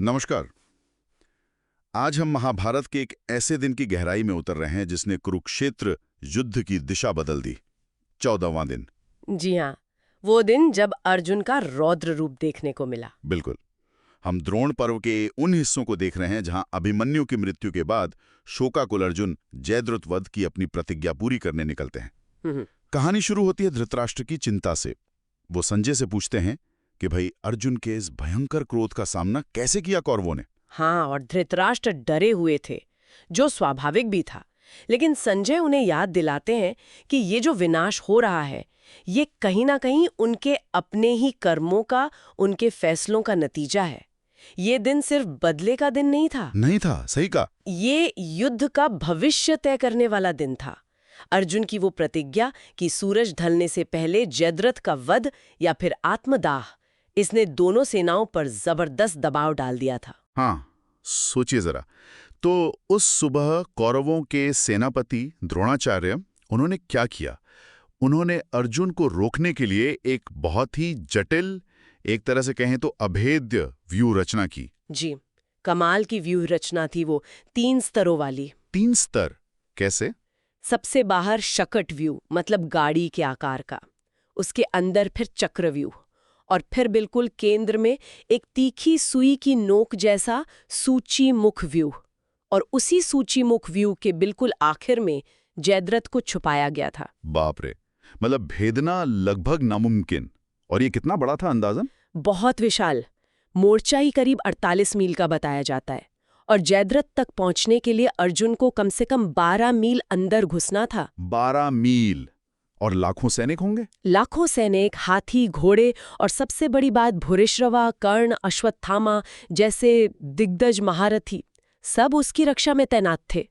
नमस्कार। आज हम महाभारत के एक ऐसे दिन की गहराई में उतर रहे हैं जिसने कुरुक्षेत्र युद्ध की दिशा बदल दी। 14वां दिन। जी हाँ, वो दिन जब अर्जुन का रौद्र रूप देखने को मिला। बिल्कुल। हम द्रोण पर्व के उन हिस्सों को देख रहे हैं जहां अभिमन्यु की मृत्यु के बाद शोकाकुल अर्जुन जयद्रथ वध की अपनी प्रतिज्ञा पूरी करने निकलते हैं। हम्म, कहानी शुरू होती है धृतराष्ट्र की चिंता से। वो संजय से पूछते हैं कि भाई अर्जुन के इस भयंकर क्रोध का सामना कैसे किया कौरवों ने। हाँ, और धृतराष्ट्र डरे हुए थे, जो स्वाभाविक भी था। लेकिन संजय उन्हें याद दिलाते हैं कि ये जो विनाश हो रहा है, ये कहीं ना कहीं उनके अपने ही कर्मों का, उनके फैसलों का नतीजा है। ये दिन सिर्फ बदले का दिन नहीं था। नहीं था, सही कहा। ये युद्ध का भविष्य तय करने वाला दिन था। अर्जुन की वो प्रतिज्ञा कि सूरज ढलने से पहले जयद्रथ का वध या फिर आत्मदाह, इसने दोनों सेनाओं पर जबरदस्त दबाव डाल दिया था। हाँ, सोचिए जरा। तो उस सुबह कौरवों के सेनापति द्रोणाचार्य उन्होंने क्या किया? उन्होंने अर्जुन को रोकने के लिए एक बहुत ही जटिल, एक तरह से कहें तो अभेद्य व्यूह रचना की। जी, कमाल की व्यूह रचना थी वो, 3 स्तरों वाली। 3 स्तर? कैसे? सबसे बाहर शकट व्यू, मतलब गाड़ी के आकार का। उसके अंदर फिर चक्र व्यू, और फिर बिल्कुल केंद्र में एक तीखी सुई की नोक जैसा सूची मुख व्यू। और उसी सूची मुख व्यू के बिल्कुल आखिर में जयद्रथ को छुपाया गया था। बाप रे, मतलब भेदना लगभग नामुमकिन। और ये कितना बड़ा था अंदाजन? बहुत विशाल। मोर्चा ही करीब 48 मील का बताया जाता है, और जयद्रथ तक पहुंचने के लिए अर्जुन को कम से कम 12 मील अंदर घुसना था। 12 मील? और लाखों सैनिक होंगे? लाखों सैनिक, हाथी, घोड़े, और सबसे बड़ी बात भूरिश्रवा, कर्ण, अश्वत्थामा जैसे दिग्गज महारथी, सब उसकी रक्षा में तैनात थे।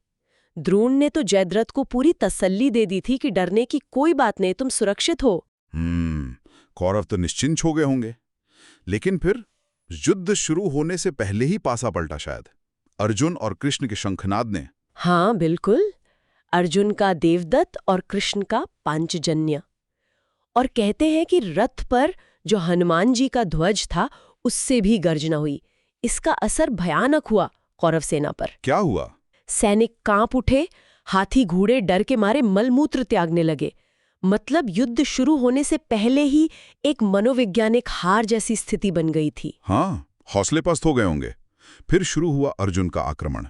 द्रोण ने तो जयद्रथ को पूरी तसल्ली दे दी थी कि डरने की कोई बात नहीं, तुम सुरक्षित हो। कौरव तो निश्चिंत हो गए होंगे। लेकिन फिर युद्ध शुरू होने से पहले ही पासा पलटा शायद, अर्जुन और कृष्ण के शंखनाद ने। हाँ बिल्कुल, अर्जुन का देवदत्त और कृष्ण का पांचजन्य। और कहते हैं कि रथ पर जो हनुमान जी का ध्वज था, उससे भी गर्जना हुई। इसका असर भयानक हुआ कौरव सेना पर। क्या हुआ? सैनिक कांप उठे, हाथी घोड़े डर के मारे मलमूत्र त्यागने लगे। मतलब युद्ध शुरू होने से पहले ही एक मनोवैज्ञानिक हार जैसी स्थिति बन गई थी। हाँ, हौसले पस्त हो गए होंगे। फिर शुरू हुआ अर्जुन का आक्रमण।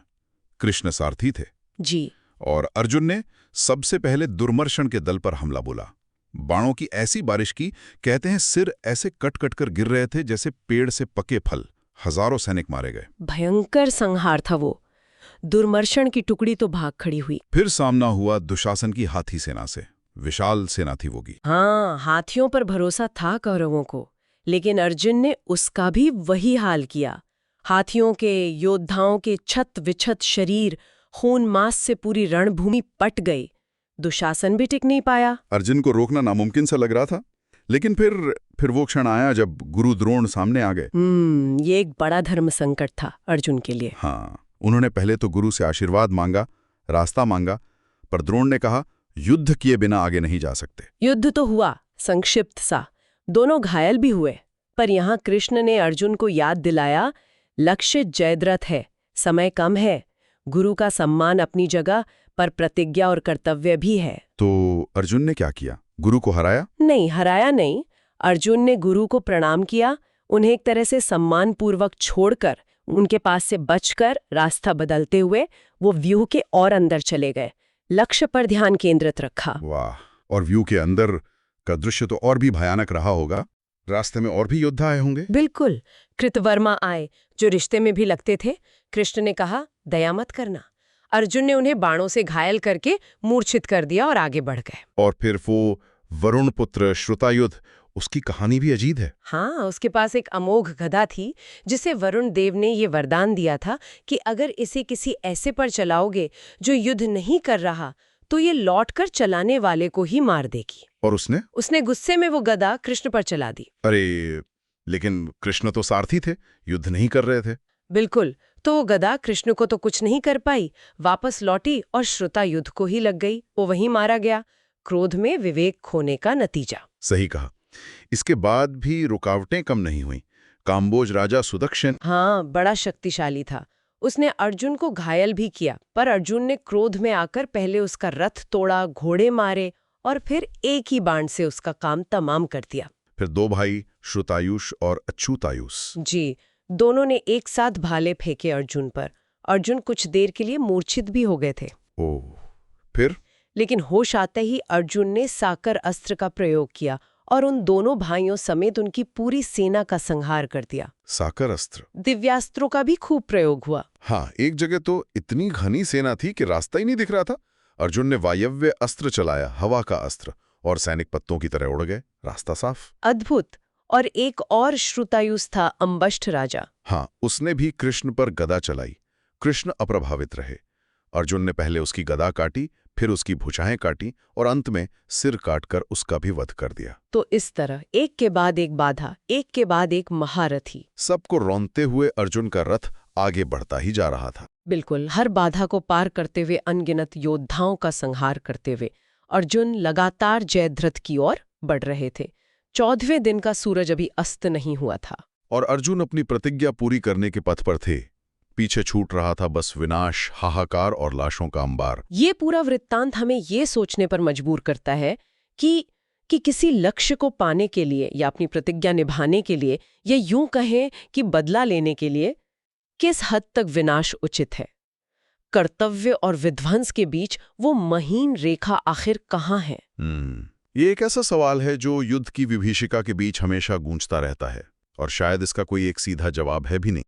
कृष्ण सारथी थे जी, और अर्जुन ने सबसे पहले दुर्मर्शन के दल पर हमला बोला। बाणों की ऐसी बारिश की, कहते हैं सिर ऐसे कट कट कर गिर रहे थे जैसे पेड़ से पके फल। हजारों सैनिक मारे गए। भयंकर संहार था वो। दुर्मर्शन की टुकड़ी तो भाग खड़ी हुई। फिर सामना हुआ दुशासन की हाथी सेना से। विशाल सेना थी वो की। हाँ, हाथियों पर भरोसा था कौरवों को, लेकिन अर्जुन ने उसका भी वही हाल किया। हाथियों के योद्धाओं के छत विछत शरीर, खून मांस से पूरी रणभूमि पट गई। दुशासन भी टिक नहीं पाया। अर्जुन को रोकना नामुमकिन सा लग रहा था। लेकिन फिर वो क्षण आया जब गुरु द्रोण सामने आ गए। ये एक बड़ा धर्म संकट था अर्जुन के लिए। हाँ, उन्होंने पहले तो गुरु से आशीर्वाद मांगा, रास्ता मांगा, पर द्रोण ने कहा युद्ध किए बिना आगे नहीं जा सकते। युद्ध तो हुआ, संक्षिप्त सा। दोनों घायल भी हुए, पर यहाँ कृष्ण ने अर्जुन को याद दिलाया, लक्ष्य जयद्रथ है, समय कम है, गुरु का सम्मान अपनी जगह, पर प्रतिज्ञा और कर्तव्य भी है। तो अर्जुन ने क्या किया? गुरु को हराया? नहीं, हराया नहीं। अर्जुन ने गुरु को प्रणाम किया, उन्हें एक तरह से सम्मानपूर्वक छोड़कर, उनके पास से बचकर रास्ता बदलते हुए वो व्यूह के और अंदर चले गए। लक्ष्य पर ध्यान केंद्रित रखा। वाह! और व्यू के अंदर का दृश्य तो और भी भयानक रहा होगा। रास्ते में और भी योद्धा आए होंगे। बिल्कुल, कृतवर्मा आए, जो रिश्ते में भी लगते थे। कृष्ण ने कहा, दया मत करना। अर्जुन ने उन्हें बाणों से घायल करके मूर्छित कर दिया और आगे बढ़ गए। और फिर वो वरुण पुत्र श्रुतायुध, उसकी कहानी भी अजीब है। हाँ, उसके पास एक अमोघ गदा थी, जिसे वरुण देव ने ये वरदान दिया था कि अगर इसे किसी ऐसे पर चलाओगे जो युद्ध नहीं कर रहा, तो ये लौटकर चलाने वाले को ही मार देगी। और उसने गुस्से में वो गदा कृष्ण पर चला दी। अरे, लेकिन कृष्ण तो सारथी थे, युद्ध नहीं कर रहे थे। बिल्कुल, तो वो गदा कृष्ण को तो कुछ नहीं कर पाई, वापस लौटी और श्रुता युद्ध को ही लग गई। वो वहीं मारा गया। क्रोध में विवेक खोने का नतीजा। सही कहा। इसके बाद भी रुकावटें कम नहीं हुई। काम्बोज राजा सुदक्षिण। हाँ, बड़ा शक्तिशाली था। उसने अर्जुन को घायल भी किया, पर अर्जुन ने क्रोध में आकर पहले उसका रथ तोड़ा, घोड़े मारे और फिर एक ही बाण से उसका काम तमाम कर दिया। फिर दो भाई श्रुतायुष और अच्युतायुष। जी, दोनों ने एक साथ भाले फेंके अर्जुन पर। अर्जुन कुछ देर के लिए मूर्छित भी हो गए थे। ओह, फिर? लेकिन होश आते ही अर्जुन ने साकर अस्त्र का प्रयोग किया और उन दोनों भाइयों समेत उनकी पूरी सेना का संहार कर दिया। साकर अस्त्र? दिव्यास्त्रों का भी खूब प्रयोग हुआ। हाँ, एक जगह तो इतनी घनी सेना थी कि रास्ता ही नहीं दिख रहा था। अर्जुन ने वायव्य अस्त्र चलाया, हवा का अस्त्र, और सैनिक पत्तों की तरह उड़ गए, रास्ता साफ। अद्भुत। और एक और श्रुतायुष था, अंबष्ठ राजा। हाँ, उसने भी कृष्ण पर गदा चलाई। कृष्ण अप्रभावित रहे। अर्जुन ने पहले उसकी गदा काटी, फिर उसकी भुजाएं काटी और अंत में सिर काटकर उसका भी वध कर दिया। तो इस तरह एक के बाद एक बाधा, एक के बाद एक महारथी। सबको रौंदते हुए अर्जुन का रथ आगे बढ़ता ही जा रहा था। बिल्कुल, हर बाधा को पार करते हुए, अनगिनत योद्धाओं का संहार करते हुए अर्जुन लगातार जयद्रथ की ओर बढ़ रहे थे। 14वें दिन का सूरज अभी अस्त नहीं हुआ था और अर्जुन अपनी प्रतिज्ञा पूरी करने के पथ पर थे। पीछे छूट रहा था बस विनाश, हाहाकार और लाशों का अंबार। ये पूरा वृत्तांत हमें ये सोचने पर मजबूर करता है कि किसी लक्ष्य को पाने के लिए या अपनी प्रतिज्ञा निभाने के लिए, या यूं कहें कि बदला लेने के लिए, किस हद तक विनाश उचित है। कर्तव्य और विध्वंस के बीच वो महीन रेखा आखिर कहाँ है? ये एक ऐसा सवाल है जो युद्ध की विभीषिका के बीच हमेशा गूंजता रहता है, और शायद इसका कोई एक सीधा जवाब है भी नहीं।